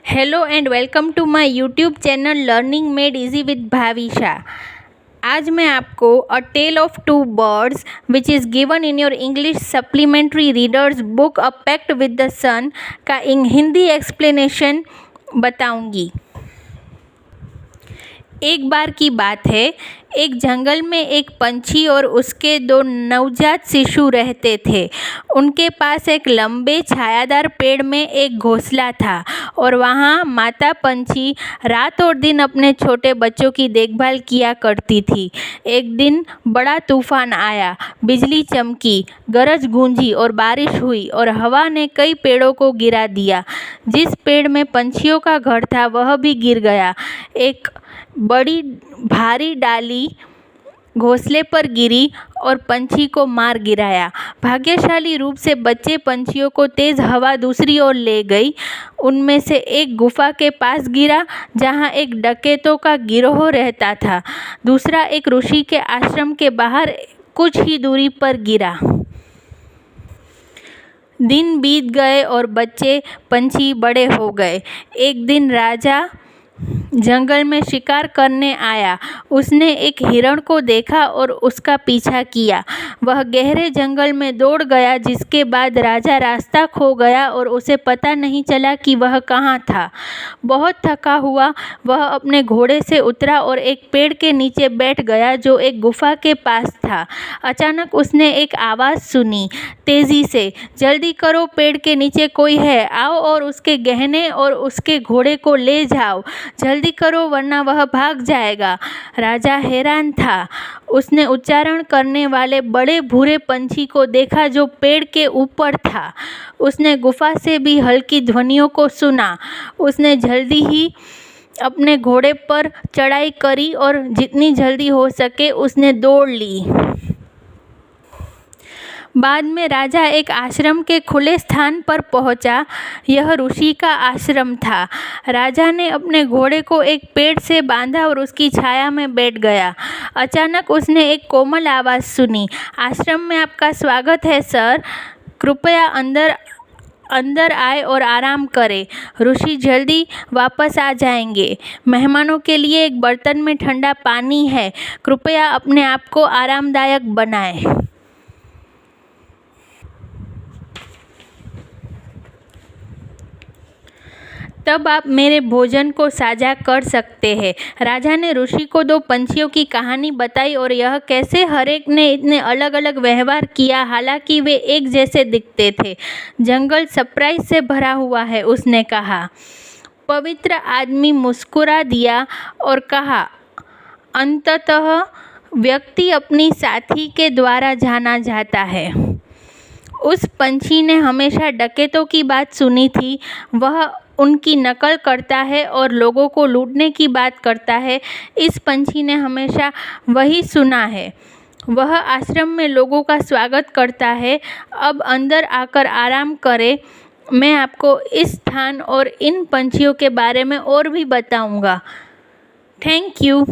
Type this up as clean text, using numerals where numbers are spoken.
Hello and welcome to my YouTube channel learning made easy with Bhavisha. आज मैं आपको a tale of two birds which is given in your English supplementary readers book a pact with the sun का Hindi explanation बताऊंगी। एक बार की बात है, एक जंगल में एक पंछी और उसके दो नवजात शिशु रहते थे। उनके पास एक लंबे छायादार पेड़ में एक घोंसला था और वहाँ माता पंछी रात और दिन अपने छोटे बच्चों की देखभाल किया करती थी। एक दिन बड़ा तूफान आया, बिजली चमकी, गरज गूंजी और बारिश हुई और हवा ने कई पेड़ों को गिरा दिया। जिस पेड़ में पंछियों का घर था वह भी गिर गया। एक बड़ी भारी डाली घोंसले पर गिरी और पंछी को मार गिराया। भाग्यशाली रूप से बच्चे पंछियों को तेज हवा दूसरी ओर ले गई। उनमें से एक गुफा के पास गिरा जहां एक डकैतों का गिरोह रहता था। दूसरा एक ऋषि के आश्रम के बाहर कुछ ही दूरी पर गिरा। दिन बीत गए और बच्चे पंछी बड़े हो गए। एक दिन राजा जंगल में शिकार करने आया। उसने एक हिरण को देखा और उसका पीछा किया। वह गहरे जंगल में दौड़ गया, जिसके बाद राजा रास्ता खो गया और उसे पता नहीं चला कि वह कहाँ था। बहुत थका हुआ वह अपने घोड़े से उतरा और एक पेड़ के नीचे बैठ गया जो एक गुफा के पास था। अचानक उसने एक आवाज़ सुनी, तेजी से, जल्दी करो, पेड़ के नीचे कोई है, आओ और उसके गहने और उसके घोड़े को ले जाओ, जल्दी करो वरना वह भाग जाएगा। राजा हैरान था। उसने उच्चारण करने वाले बड़े भूरे पंछी को देखा जो पेड़ के ऊपर था। उसने गुफा से भी हल्की ध्वनियों को सुना। उसने जल्दी ही अपने घोड़े पर चढ़ाई करी और जितनी जल्दी हो सके उसने दौड़ ली। बाद में राजा एक आश्रम के खुले स्थान पर पहुंचा। यह ऋषि का आश्रम था। राजा ने अपने घोड़े को एक पेड़ से बांधा और उसकी छाया में बैठ गया। अचानक उसने एक कोमल आवाज़ सुनी, आश्रम में आपका स्वागत है सर, कृपया अंदर आए और आराम करें। ऋषि जल्दी वापस आ जाएंगे। मेहमानों के लिए एक बर्तन में ठंडा पानी है, कृपया अपने आप को आरामदायक बनाएं। तब आप मेरे भोजन को साझा कर सकते हैं। राजा ने ऋषि को दो पंछियों की कहानी बताई और यह कैसे हर एक ने इतने अलग अलग व्यवहार किया, हालांकि वे एक जैसे दिखते थे। जंगल सरप्राइज से भरा हुआ है, उसने कहा। पवित्र आदमी मुस्कुरा दिया और कहा, अंततः व्यक्ति अपनी साथी के द्वारा जाना जाता है। उस पंछी ने हमेशा डकैतों की बात सुनी थी। वह उनकी नकल करता है और लोगों को लूटने की बात करता है। इस पंछी ने हमेशा वही सुना है। वह आश्रम में लोगों का स्वागत करता है। अब अंदर आकर आराम करें। मैं आपको इस स्थान और इन पंछियों के बारे में और भी बताऊंगा। Thank you.